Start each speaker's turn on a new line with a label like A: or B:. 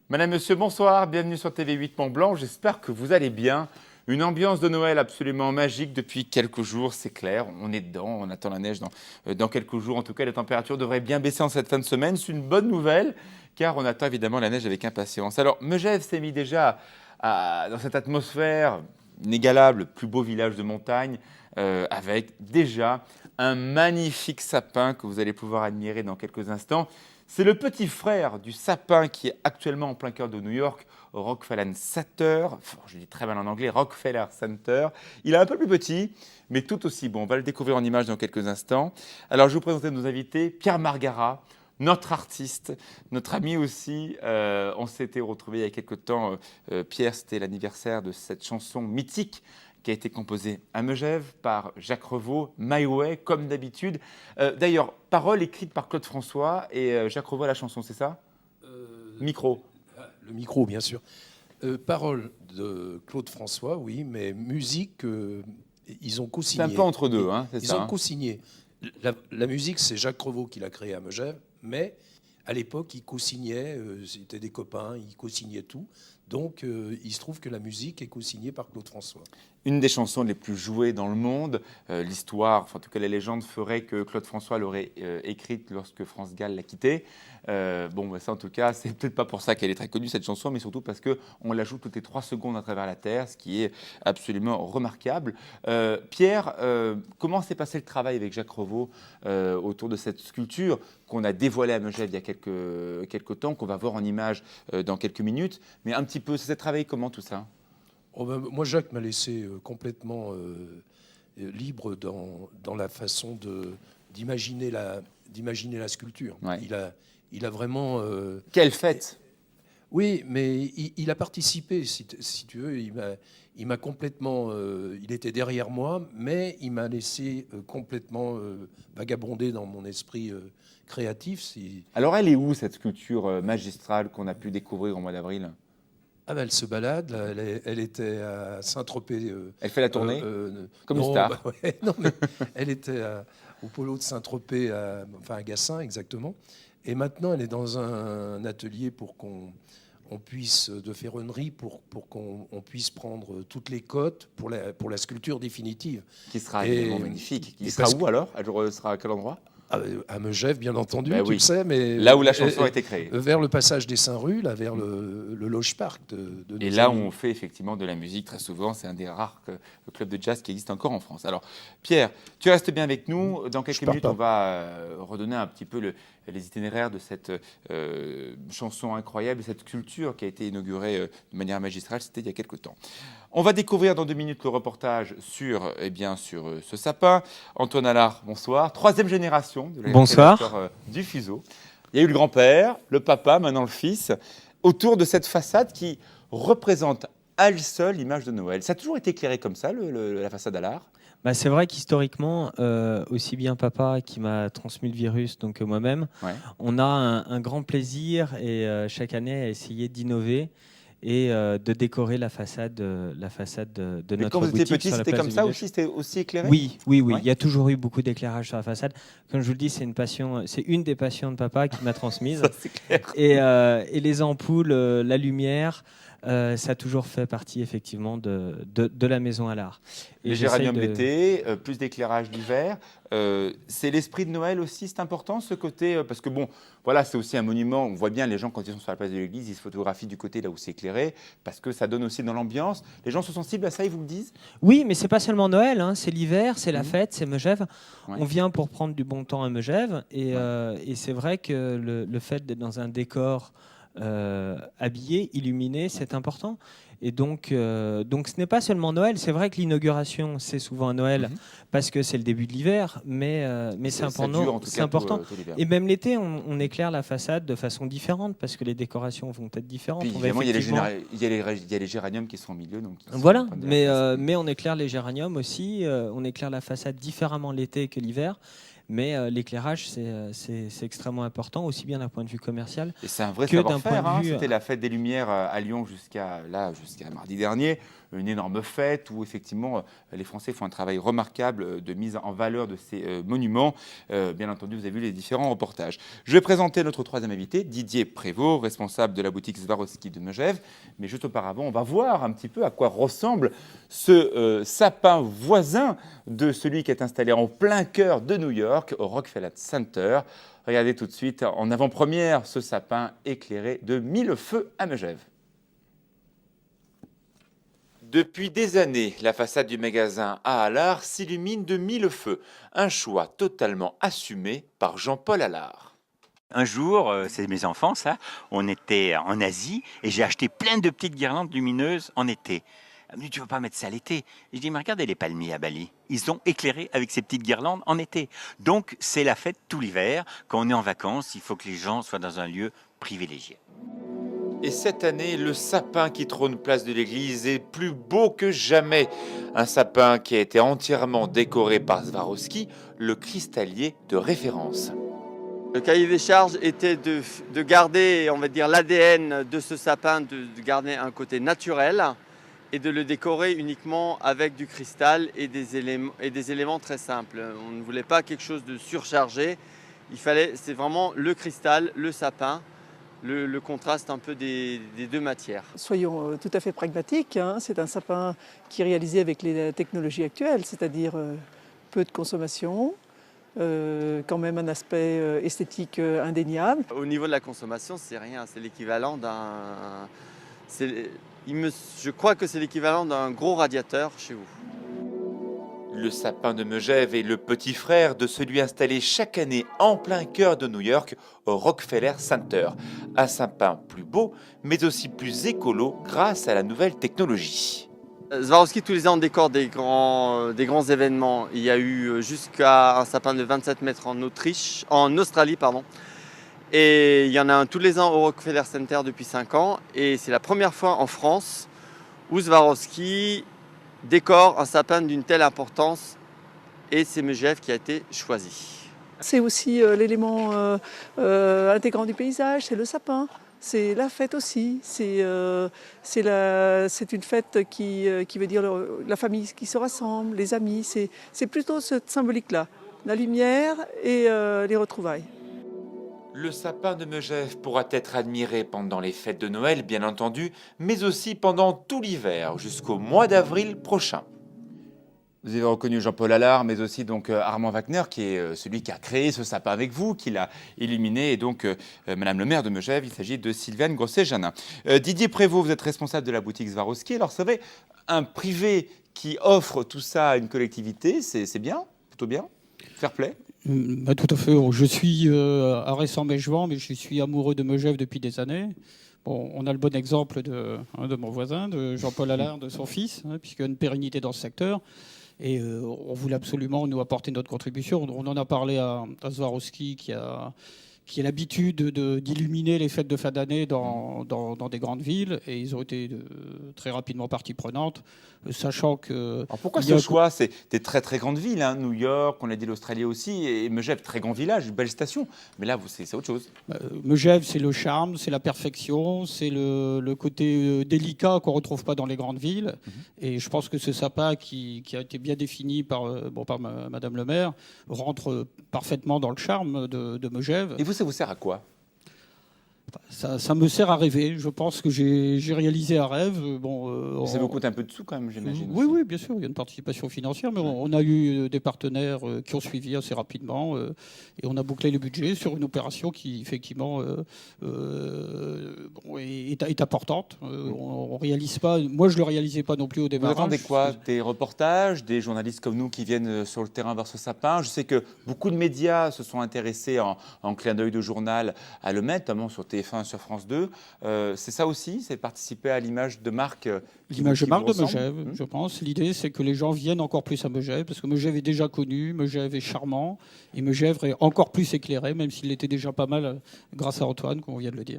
A: Madame, Monsieur, bonsoir, bienvenue sur TV8 Mont-Blanc, j'espère que vous allez bien. Une ambiance de Noël absolument magique depuis quelques jours, c'est clair, on est dedans, on attend la neige dans quelques jours. En tout cas, les températures devraient bien baisser en cette fin de semaine, c'est une bonne nouvelle, car on attend évidemment la neige avec impatience. Alors, Megève s'est mis déjà dans cette atmosphère inégalable, plus beau village de montagne, avec déjà un magnifique sapin que vous allez pouvoir admirer dans quelques instants. C'est le petit frère du sapin qui est actuellement en plein cœur de New York, au Rockefeller Center. Enfin, je dis très mal en anglais, Rockefeller Center. Il est un peu plus petit, mais tout aussi bon. On va le découvrir en images dans quelques instants. Alors, je vais vous présenter nos invités. Pierre Margara, notre artiste, notre ami aussi. On s'était retrouvés il y a quelques temps. Pierre, c'était l'anniversaire de cette chanson mythique qui a été composée à Megève par Jacques Revaux, My Way, comme d'habitude. D'ailleurs, paroles écrites par Claude François et Jacques Revaux à la chanson, c'est ça? Micro.
B: Le micro, bien sûr. Paroles de Claude François, oui, mais musique, ils ont co-signé.
A: C'est un peu entre deux, hein, c'est
B: ils
A: ça.
B: Ils ont co-signé. La musique, c'est Jacques Revaux qui l'a créée à Megève, mais à l'époque, ils co-signaient, c'était des copains, ils co-signaient tout. Donc, il se trouve que la musique est co-signée par Claude François.
A: Une des chansons les plus jouées dans le monde. L'histoire, enfin, en tout cas la légende ferait que Claude François l'aurait écrite lorsque France Gall l'a quitté. Bon, bah, ça en tout cas, c'est peut-être pas pour ça qu'elle est très connue cette chanson, mais surtout parce qu'on la joue toutes les 3 secondes à travers la Terre, ce qui est absolument remarquable. Pierre, comment s'est passé le travail avec Jacques Revaux autour de cette sculpture qu'on a dévoilée à Megève il y a quelques temps, qu'on va voir en images dans quelques minutes. Mais un petit peu, ça s'est travaillé comment tout ça?
B: Oh ben, moi, Jacques m'a laissé complètement libre dans la façon d'imaginer la sculpture.
A: Ouais.
B: Il a vraiment...
A: Quelle fête!
B: Oui, mais il a participé, si tu veux. Il m'a complètement... il était derrière moi, mais il m'a laissé complètement vagabonder dans mon esprit créatif.
A: Alors, elle est où, cette sculpture magistrale qu'on a pu découvrir au mois d'avril?
B: Ah ben, elle se balade, là, elle était à Saint-Tropez.
A: Elle fait la tournée comme
B: non,
A: une star.
B: bah ouais, non, mais elle était au polo de Saint-Tropez, enfin à Gassin exactement. Et maintenant, elle est dans un atelier pour qu'on puisse, de ferronnerie, pour qu'on puisse prendre toutes les cotes pour la sculpture définitive.
A: Qui sera évidemment magnifique. Qui
B: et
A: sera où alors? Elle sera à quel endroit?
B: À Megève, bien entendu,
A: Ben
B: tu
A: oui.
B: le sais, mais
A: là où la chanson a été créée.
B: Vers le passage des Saints-Rue, là, vers le Loge Park de
A: Et là où on fait effectivement de la musique très souvent, c'est un des rares clubs de jazz qui existe encore en France. Alors Pierre, tu restes bien avec nous. Dans quelques minutes, on va redonner un petit peu les itinéraires de cette chanson incroyable, cette culture qui a été inaugurée de manière magistrale, c'était il y a quelques temps. On va découvrir dans 2 minutes le reportage sur ce sapin. Antoine Allard, bonsoir. 3e génération de
C: Bonsoir.
A: Du fuseau. Il y a eu le grand-père, le papa, maintenant le fils, autour de cette façade qui représente à elle seule l'image de Noël. Ça a toujours été éclairé comme ça, la façade Allard?
C: Bah, c'est vrai qu'historiquement, aussi bien papa qui m'a transmis le virus, donc moi-même,
A: Ouais.
C: on a un grand plaisir et chaque année à essayer d'innover et de décorer la façade de
A: Mais
C: notre
A: quand vous
C: boutique
A: étiez petit,
C: sur la
A: c'était
C: place
A: comme
C: du
A: ça
C: village.
A: aussi? C'était aussi éclairé?
C: Oui.
A: Ouais.
C: Il y a toujours eu beaucoup d'éclairage sur la façade. Comme je vous le dis, c'est une passion, c'est une des passions de papa qui m'a transmise.
A: Ça, c'est clair.
C: Et les ampoules, la lumière, ça a toujours fait partie effectivement de la maison Allard.
A: Les géraniums l'été, plus d'éclairage l'hiver. C'est l'esprit de Noël aussi, c'est important ce côté, parce que bon, voilà, c'est aussi un monument. On voit bien les gens quand ils sont sur la place de l'église, ils se photographient du côté là où c'est éclairé, parce que ça donne aussi dans l'ambiance. Les gens sont sensibles à ça, ils vous le disent?
C: Oui, mais c'est pas seulement Noël, hein, c'est l'hiver, c'est la fête, c'est Megève.
A: Ouais.
C: On vient pour prendre du bon temps à Megève, et c'est vrai que le fait d'être dans un décor habillé, illuminé, c'est important. Et donc ce n'est pas seulement Noël. C'est vrai que l'inauguration, c'est souvent à Noël parce que c'est le début de l'hiver, mais c'est important. C'est important.
A: Tout l'hiver.
C: Et même l'été, on éclaire la façade de façon différente parce que les décorations vont être différentes.
A: Puis,
C: On va
A: évidemment, il y
C: effectivement-
A: a les géraniums qui sont au milieu. Donc
C: Voilà,
A: sont de la place.
C: mais on éclaire les géraniums aussi. On éclaire la façade différemment l'été que l'hiver. Mais l'éclairage, c'est extrêmement important, aussi bien d'un point de vue commercial
A: Et c'est un vrai
C: que d'un
A: savoir-faire.
C: point de vue...
A: C'était la fête des Lumières à Lyon jusqu'à mardi dernier. une énorme fête où effectivement les Français font un travail remarquable de mise en valeur de ces monuments. Bien entendu, vous avez vu les différents reportages. Je vais présenter notre troisième invité, Didier Prévost, responsable de la boutique Swarovski de Megève. Mais juste auparavant, on va voir un petit peu à quoi ressemble ce sapin voisin de celui qui est installé en plein cœur de New York, au Rockefeller Center. Regardez tout de suite en avant-première ce sapin éclairé de 1000 feux à Megève. Depuis des années, la façade du magasin à Allard s'illumine de 1000 feux, un choix totalement assumé par Jean-Paul Allard.
D: Un jour, c'est mes enfants, ça, on était en Asie et j'ai acheté plein de petites guirlandes lumineuses en été. Elle me dit, tu ne veux pas mettre ça l'été? Je dis, mais regardez les palmiers à Bali. Ils sont éclairés avec ces petites guirlandes en été. Donc, c'est la fête tout l'hiver. Quand on est en vacances, il faut que les gens soient dans un lieu privilégié.
A: Et cette année, le sapin qui trône place de l'église est plus beau que jamais. Un sapin qui a été entièrement décoré par Swarovski, le cristallier de référence.
E: Le cahier des charges était de garder, on va dire, l'ADN de ce sapin, de garder un côté naturel et de le décorer uniquement avec du cristal et des éléments très simples. On ne voulait pas quelque chose de surchargé. C'est vraiment le cristal, le sapin, le contraste un peu des deux matières.
F: Soyons tout à fait pragmatiques, hein. C'est un sapin qui est réalisé avec les technologies actuelles, c'est-à-dire peu de consommation, quand même un aspect esthétique indéniable.
E: Au niveau de la consommation, c'est rien, c'est l'équivalent d'un... Je crois que c'est l'équivalent d'un gros radiateur chez vous.
A: Le sapin de Megève est le petit frère de celui installé chaque année en plein cœur de New York au Rockefeller Center. Un sapin plus beau, mais aussi plus écolo grâce à la nouvelle technologie.
E: Swarovski tous les ans décore des grands événements. Il y a eu jusqu'à un sapin de 27 mètres en Australie. Et il y en a un tous les ans au Rockefeller Center depuis 5 ans. Et c'est la première fois en France où Swarovski décore un sapin d'une telle importance. Et c'est Megève qui a été choisi.
F: C'est aussi l'élément intégrant du paysage, c'est le sapin. C'est la fête aussi. C'est une fête qui veut dire la famille qui se rassemble, les amis. C'est plutôt cette symbolique-là, la lumière et les retrouvailles.
A: Le sapin de Megève pourra être admiré pendant les fêtes de Noël, bien entendu, mais aussi pendant tout l'hiver, jusqu'au mois d'avril prochain. Vous avez reconnu Jean-Paul Allard, mais aussi donc Armand Wagner, qui est celui qui a créé ce sapin avec vous, qui l'a illuminé, et donc Madame le maire de Megève, il s'agit de Sylviane Grosset-Janin. Didier Prévost, vous êtes responsable de la boutique Swarovski. Alors, vous savez, un privé qui offre tout ça à une collectivité, c'est bien, plutôt bien, fair play.
G: Tout à fait. Je suis à Ressan-Mégevant, mais je suis amoureux de Megève depuis des années. Bon, on a le bon exemple de mon voisin, de Jean-Paul Allard, de son fils, puisqu'il y a une pérennité dans ce secteur. Et on voulait absolument nous apporter notre contribution. On en a parlé à Swarovski, qui a l'habitude d'illuminer les fêtes de fin d'année dans des grandes villes. Et ils ont été très rapidement partie prenante, sachant que...
A: Alors pourquoi ce choix? C'est des très très grandes villes, hein, New York, on l'a dit l'Australie aussi, et Megève, très grand village, une belle station. Mais là, c'est autre chose.
G: Megève, c'est le charme, c'est la perfection, c'est le côté délicat qu'on ne retrouve pas dans les grandes villes. Et je pense que ce sapin qui a été bien défini par Madame le maire rentre parfaitement dans le charme de Megève.
A: Et vous, ça vous sert à quoi?
G: Ça me sert à rêver. Je pense que j'ai réalisé un rêve.
A: Ça vous coûte un peu de sous quand même, j'imagine.
G: Oui, bien sûr. Il y a une participation financière, mais on a eu des partenaires qui ont suivi assez rapidement et on a bouclé le budget sur une opération qui, effectivement, est importante. On réalise pas. Moi, je ne le réalisais pas non plus au démarrage.
A: Vous attendez quoi? Des reportages, des journalistes comme nous qui viennent sur le terrain vers ce sapin? Je sais que beaucoup de médias se sont intéressés en clin d'œil de journal à le mettre, notamment sur TF1 sur France 2. C'est ça aussi, c'est participer à l'image de marque.
G: L'image de marque de Megève, je pense. L'idée, c'est que les gens viennent encore plus à Megève, parce que Megève est déjà connu, Megève est charmant, et Megève est encore plus éclairé, même s'il était déjà pas mal grâce à Antoine, comme on vient de le dire.